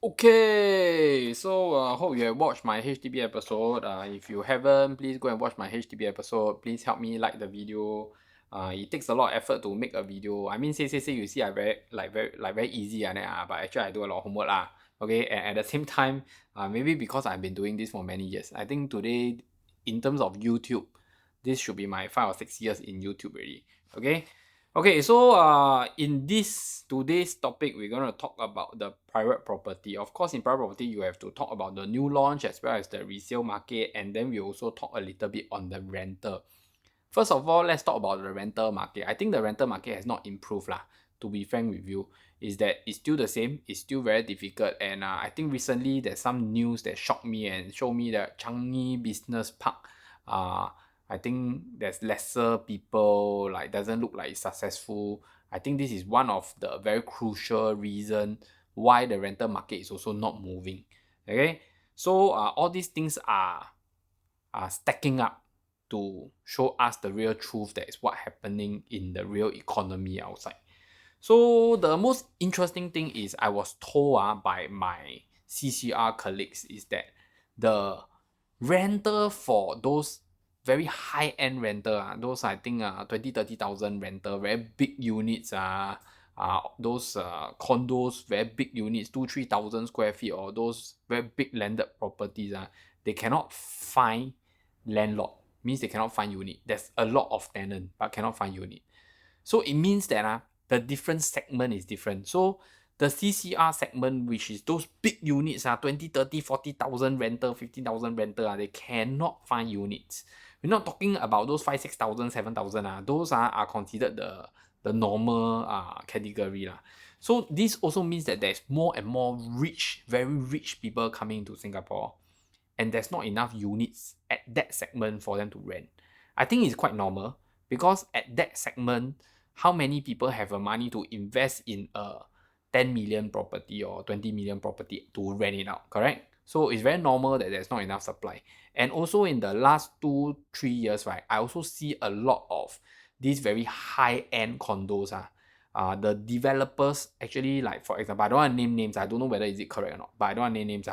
Okay, so hope you have watched my HDB episode. If you haven't, please go and watch my HDB episode. Please help me like the video. It takes a lot of effort to make a video. I mean, say you see I very easy but actually I do a lot of homework lah. Okay, and at the same time, maybe because I've been doing this for many years, I think today, in terms of YouTube, this should be my 5 or 6 years in YouTube already. Okay. Okay, so in this today's topic, we're going to talk about the private property. Of course, in private property, you have to talk about the new launch as well as the resale market, and then we also talk a little bit on the rental. First of all, let's talk about the rental market. I think the rental market has not improved lah. To be frank with you, is that it's still the same. It's still very difficult, and I think recently there's some news that shocked me and showed me that Changi Business Park, I think there's lesser people, like doesn't look like it's successful. I think this is one of the very crucial reason why the rental market is also not moving. Okay, so all these things are stacking up to show us the real truth that is what happening in the real economy outside. So the most interesting thing is I was told by my CCR colleagues is that the rental for those very high-end rental, those I think 20,000-30,000 rental, very big units, those condos, very big units, 2,000-3,000 square feet, or those very big landed properties, they cannot find landlord. Means they cannot find unit. There's a lot of tenant but cannot find unit. So it means that the different segment is different. So the CCR segment, which is those big units, 20, 30, 40,000 rental, 15,000 rental, they cannot find units. We're not talking about those 5, 6,000, 7,000. Those are considered the normal category. So this also means that there's more and more rich, very rich people coming into Singapore, and there's not enough units at that segment for them to rent. I think it's quite normal because at that segment, how many people have the money to invest in a 10 million property or 20 million property to rent it out, correct? So it's very normal that there's not enough supply. And also in the last 2-3 years, right, I also see a lot of these very high-end condos. The developers actually, like for example, I don't want to name names. I don't know whether is it correct or not, but I don't want to name names.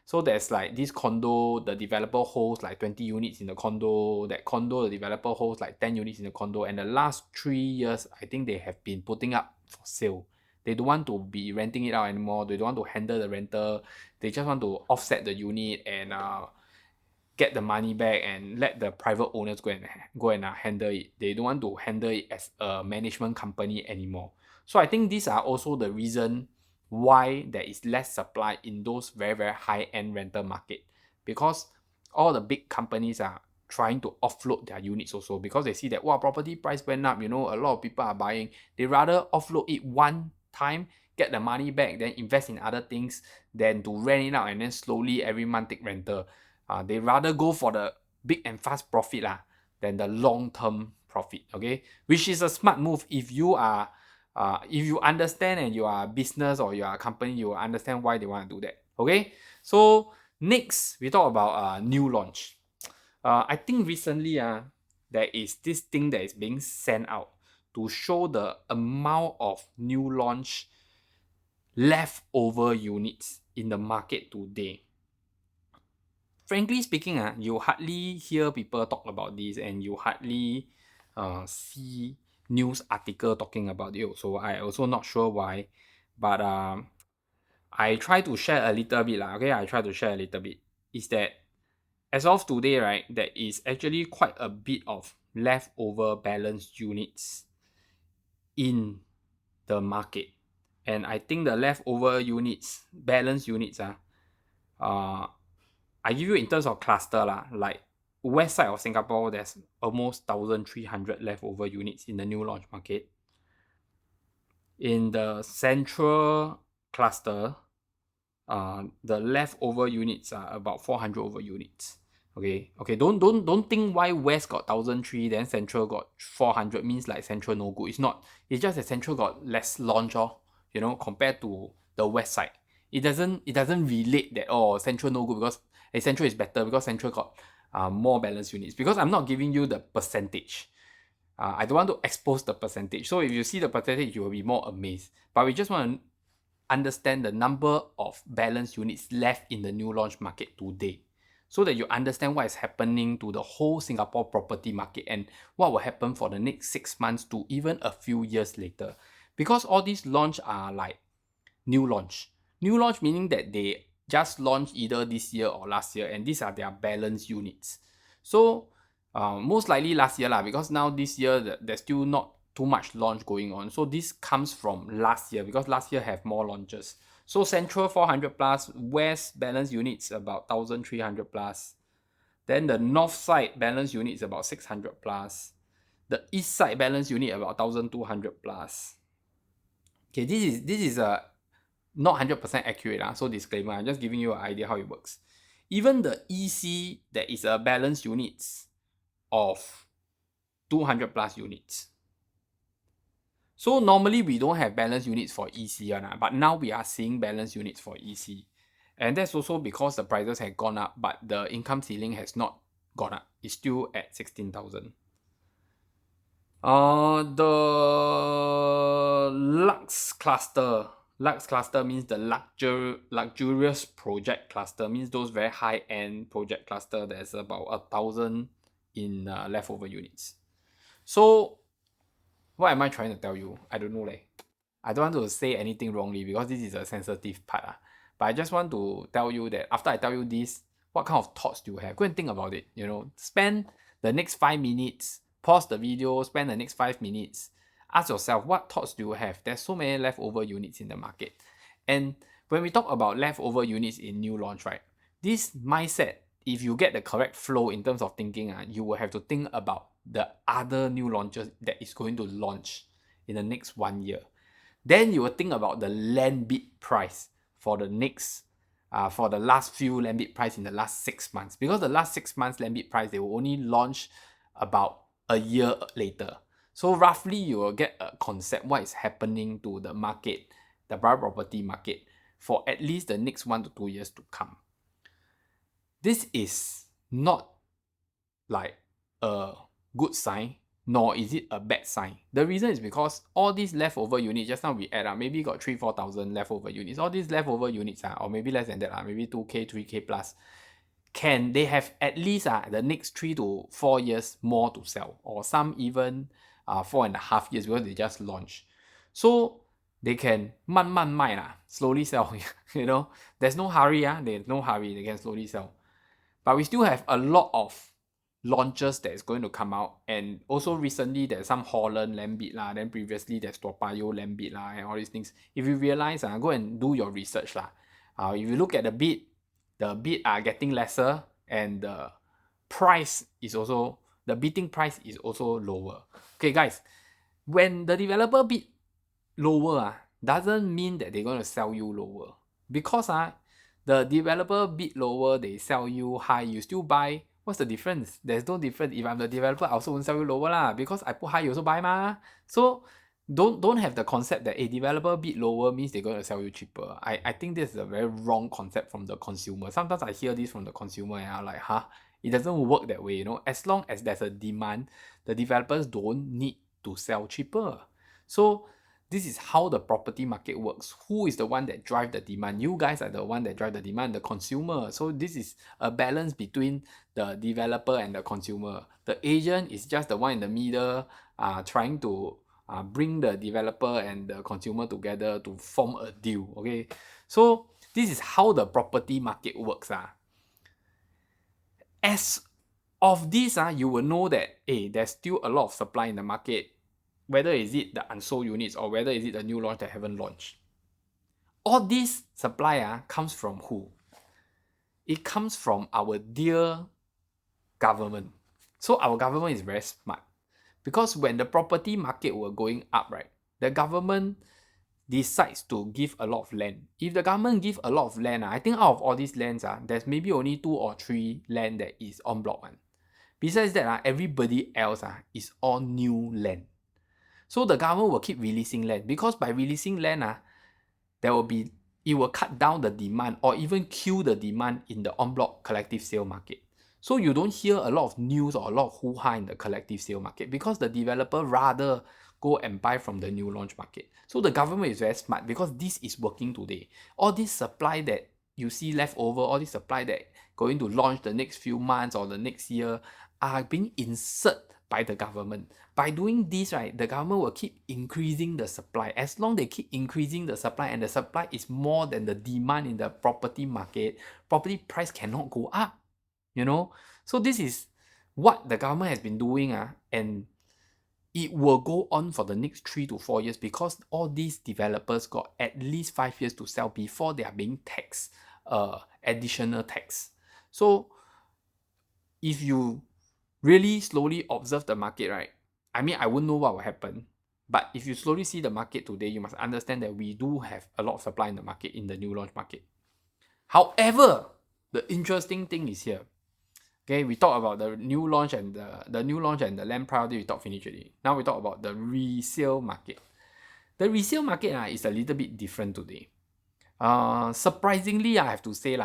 So there's like this condo, the developer holds like 20 units in the condo. That condo, the developer holds like 10 units in the condo. And the last 3 years, I think they have been putting up for sale. They don't want to be renting it out anymore. They don't want to handle the rental. They just want to offset the unit and get the money back and let the private owners go and handle it. They don't want to handle it as a management company anymore. So I think these are also the reason why there is less supply in those very, very high-end rental market, because all the big companies are trying to offload their units also, because they see that property price went up, a lot of people are buying. They rather offload it one time, get the money back, then invest in other things than to rent it out and then slowly every month take rental. They rather go for the big and fast profit than the long-term profit, okay? Which is a smart move if you understand and you are a business or you are a company, you will understand why they want to do that, okay? So next, we talk about new launch. I think recently there is this thing that is being sent out to show the amount of new launch leftover units in the market today. Frankly speaking, you hardly hear people talk about this, and you hardly see news article talking about it also. I also not sure why, but I try to share a little bit okay? I try to share a little bit. Is that as of today, right, there is actually quite a bit of leftover balanced units in the market. And I think the leftover units, balanced units, I give you in terms of cluster like west side of Singapore, there's almost 1,300 leftover units in the new launch market. In the central cluster, the leftover units are about 400 over units. Okay, don't think why west got 1,300 then central got 400 means like central no good. It's not. It's just that central got less launch, compared to the west side. It doesn't relate that central no good because central is better because central got more balanced units. Because I'm not giving you the percentage. I don't want to expose the percentage. So if you see the percentage, you will be more amazed. But we just want to understand the number of balance units left in the new launch market today, so that you understand what is happening to the whole Singapore property market and what will happen for the next 6 months to even a few years later. Because all these launch are like new launch. New launch meaning that they just launched either this year or last year, and these are their balance units. So most likely last year lah, because now this year there's still not too much launch going on. So this comes from last year, because last year have more launches. So Central 400 plus, West balance units about 1300 plus. Then the North side balance unit is about 600 plus. The East side balance unit about 1200 plus. Okay, this is a not 100% accurate, so disclaimer, I'm just giving you an idea how it works. Even the EC, that is a balance units of 200 plus units. So normally we don't have balance units for EC, but now we are seeing balance units for EC. And that's also because the prices have gone up, but the income ceiling has not gone up. It's still at 16,000. The Lux cluster. Lux cluster means the luxurious project cluster, means those very high-end project cluster. There's about 1,000 in leftover units. So what am I trying to tell you? I don't know. I don't want to say anything wrongly because this is a sensitive part. But I just want to tell you that after I tell you this, what kind of thoughts do you have? Go and think about it. Spend the next 5 minutes, pause the video, spend the next 5 minutes. Ask yourself, what thoughts do you have? There's so many leftover units in the market. And when we talk about leftover units in new launch, right? This mindset, if you get the correct flow in terms of thinking, you will have to think about the other new launches that is going to launch in the next 1 year. Then you will think about the land bid price for the next, for the last few land bid price in the last 6 months. Because the last 6 months land bid price, they will only launch about a year later. So roughly you will get a concept what is happening to the market, the private property market, for at least the next 1 to 2 years to come. This is not like a good sign, nor is it a bad sign. The reason is because all these leftover units, just now we add up, maybe got 3,000-4,000 leftover units. All these leftover units, or maybe less than that, maybe 2K, 3K plus, they have at least the next 3 to 4 years more to sell, or some even 4.5 years because they just launched. So they can 慢慢卖 slowly sell. There's no hurry. There's no hurry. They can slowly sell. But we still have a lot of launches that is going to come out, and also recently there's some Holland land bid then previously there's Toa Payoh land bid and all these things. If you realize, go and do your research if you look at the bid are getting lesser, and the price is also, the bidding price is also lower. Okay guys, when the developer bid lower doesn't mean that they're going to sell you lower, because the developer bid lower, they sell you high, you still buy. What's the difference? There's no difference. If I'm the developer, I also won't sell you lower because I put high, you also buy So don't have the concept that a developer bid lower means they're going to sell you cheaper. I think this is a very wrong concept from the consumer. Sometimes I hear this from the consumer and I'm like, it doesn't work that way. As long as there's a demand, the developers don't need to sell cheaper. So this is how the property market works. Who is the one that drives the demand? You guys are the one that drive the demand, the consumer. So this is a balance between the developer and the consumer. The agent is just the one in the middle, trying to bring the developer and the consumer together to form a deal. Okay, so this is how the property market works. As of this, you will know that there's still a lot of supply in the market, whether is it the unsold units or whether is it the new launch that haven't launched. All this supply comes from who? It comes from our dear government. So our government is very smart, because when the property market were going up, right, the government decides to give a lot of land. If the government give a lot of land, I think out of all these lands, there's maybe only 2 or 3 land that is en bloc one. Besides that, everybody else is all new land. So the government will keep releasing land, because by releasing land, it will cut down the demand or even kill the demand in the en bloc collective sale market. So you don't hear a lot of news or a lot of hoo-ha in the collective sale market, because the developer rather go and buy from the new launch market. So the government is very smart because this is working today. All this supply that you see left over, all this supply that going to launch the next few months or the next year are being inserted by the government. By doing this, right, the government will keep increasing the supply. As long as they keep increasing the supply and the supply is more than the demand in the property market, property price cannot go up, you know. So this is what the government has been doing, and it will go on for the next 3 to 4 years because all these developers got at least 5 years to sell before they are being taxed additional tax. So if you really slowly observe the market, right, I mean, I wouldn't know what will happen, but if you slowly see the market today, you must understand that we do have a lot of supply in the market, in the new launch market. However, the interesting thing is here. Okay, we talk about the new launch and the land priority, we talk finish already. Now we talk about the resale market. The resale market is a little bit different today. Surprisingly, I have to say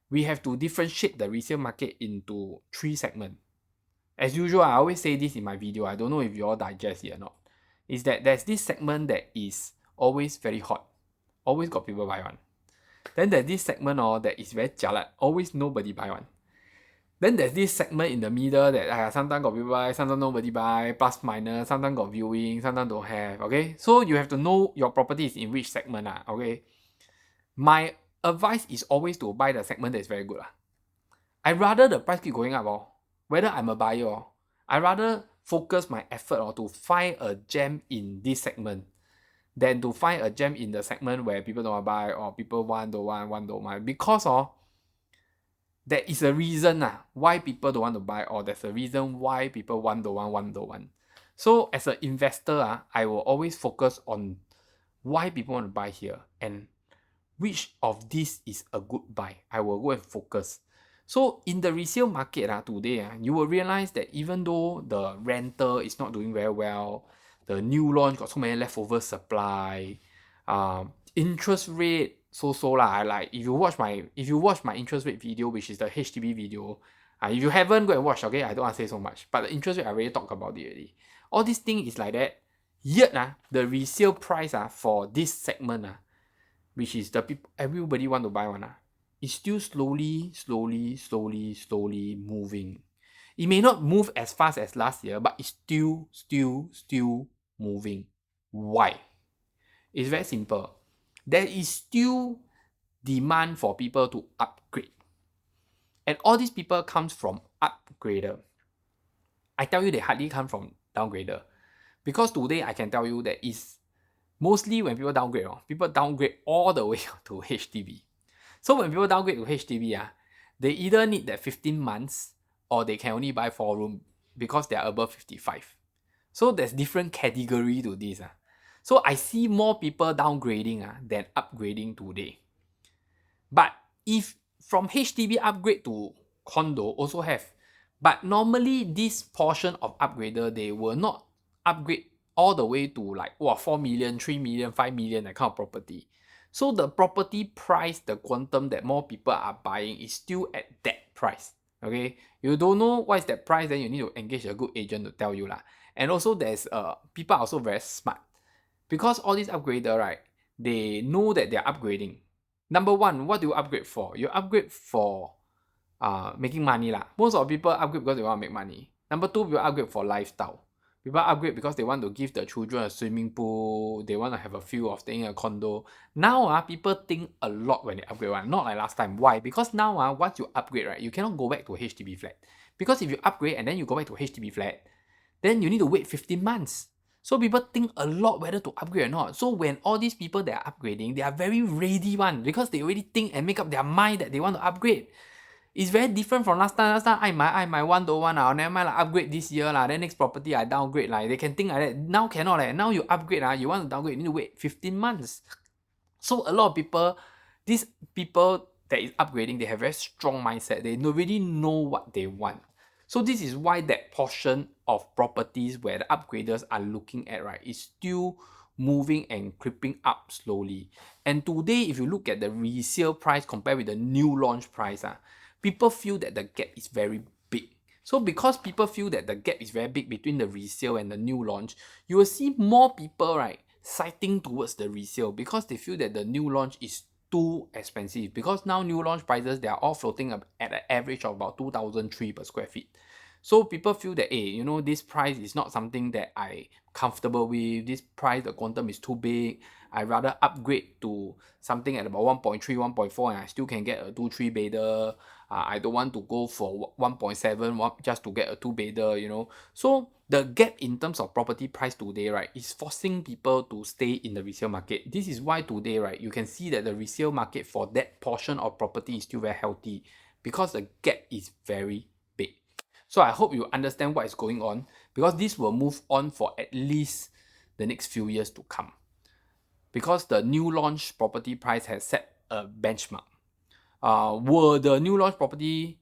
we have to differentiate the resale market into 3 segments. As usual, I always say this in my video. I don't know if you all digest it or not. Is that there's this segment that is always very hot. Always got people buy one. Then there's this segment that is very jialat. Always nobody buy one. Then there's this segment in the middle that sometimes got people buy, sometimes nobody buy, plus minus, sometimes got viewing, sometimes don't have, okay? So you have to know your property is in which segment, okay? My advice is always to buy the segment that is very good. I rather the price keep going up, whether I'm a buyer, I rather focus my effort to find a gem in this segment than to find a gem in the segment where people don't want to buy or people don't want. Because there is a reason why people don't want to buy, or there's a reason why people don't want. So as an investor, I will always focus on why people want to buy here and which of this is a good buy. I will go and focus. So in the resale market today, you will realize that even though the rental is not doing very well, the new launch got so many leftover supply, interest rate so lah. Like if you watch my interest rate video, which is the HDB video, if you haven't, go and watch, okay? I don't want to say so much, but the interest rate I already talked about it already. All these things is like that. Yet the resale price for this segment which is the people everybody want to buy one is still slowly moving. It may not move as fast as last year, but it's still moving. Why? It's very simple. There is still demand for people to upgrade. And all these people comes from upgrader. I tell you, they hardly come from downgrader. Because today I can tell you that it's mostly when people downgrade all the way to HDB. So when people downgrade to HDB, they either need that 15 months or they can only buy 4 room because they are above 55. So there's different category to this. So I see more people downgrading than upgrading today. But if from HDB upgrade to condo also have. But normally this portion of upgrader, they will not upgrade all the way to like 4 million, 3 million, 5 million, that kind of property. So the property price, the quantum that more people are buying is still at that price. Okay, you don't know what is that price, then you need to engage a good agent to tell you lah. And also there's people are also very smart because all these upgrader, right, they know that they're upgrading. Number one, what do you upgrade for? You upgrade for making money lah. Most of people upgrade because they want to make money. Number two, people upgrade for lifestyle. People upgrade because they want to give the children a swimming pool. They want to have a feel of staying in a condo. Now, people think a lot when they upgrade one. Not like last time. Why? Because now, once you upgrade, right, you cannot go back to a HDB flat. Because if you upgrade and then you go back to a HDB flat, then you need to wait 15 months. So people think a lot whether to upgrade or not. So when all these people that are upgrading, they are very ready one because they already think and make up their mind that they want to upgrade. It's very different from last time. Last time, I my 1 to 1 never mind upgrade this year then next property I downgrade They can think like that. Now cannot Now you upgrade you want to downgrade, you need to wait 15 months. So a lot of people, these people that is upgrading, they have very strong mindset. They already know what they want. So this is why that portion of properties where the upgraders are looking at, right, is still moving and creeping up slowly. And today, if you look at the resale price compared with the new launch price, people feel that the gap is very big. So because people feel that the gap is very big between the resale and the new launch, you will see more people, right, citing towards the resale because they feel that the new launch is too expensive. Because now new launch prices, they are all floating at an average of about 2,003 per square feet. So people feel that, hey, you know, this price is not something that I comfortable with. This price, the quantum is too big. I rather upgrade to something at about 1.3, 1.4, and I still can get a 2-3 bedder. I don't want to go for 1.7 just to get a 2 bedder, you know. So the gap in terms of property price today, right, is forcing people to stay in the resale market. This is why today, right, you can see that the resale market for that portion of property is still very healthy because the gap is very big. So I hope you understand what is going on because this will move on for at least the next few years to come. Because the new launch property price has set a benchmark. Will the new launch property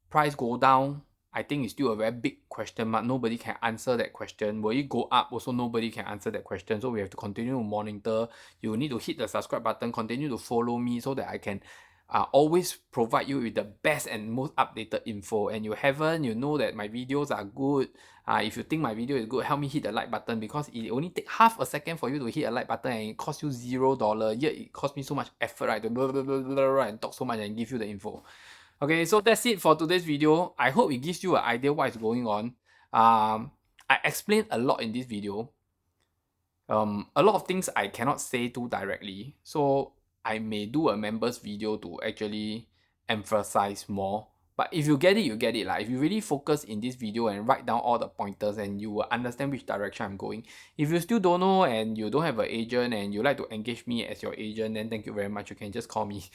price go down? I think it's still a very big question mark. Nobody can answer that question. Will it go up? Also, nobody can answer that question. So we have to continue to monitor. You need to hit the subscribe button, continue to follow me so that I can always provide you with the best and most updated info. And you haven't, you know that my videos are good. If you think my video is good, help me hit the like button because it only takes half a second for you to hit a like button and it costs you $0. Yet it costs me so much effort, right, to blah, blah, blah, blah, blah, and talk so much and give you the info. Okay, so that's it for today's video. I hope it gives you an idea what is going on. I explained a lot in this video. A lot of things I cannot say too directly, so I may do a members video to actually emphasize more. But if you get it, you get it. Like, if you really focus in this video and write down all the pointers and you will understand which direction I'm going. If you still don't know and you don't have an agent and you like to engage me as your agent, then thank you very much. You can just call me.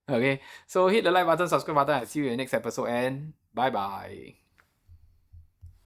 Okay, so hit the like button, subscribe button, and see you in the next episode and bye bye.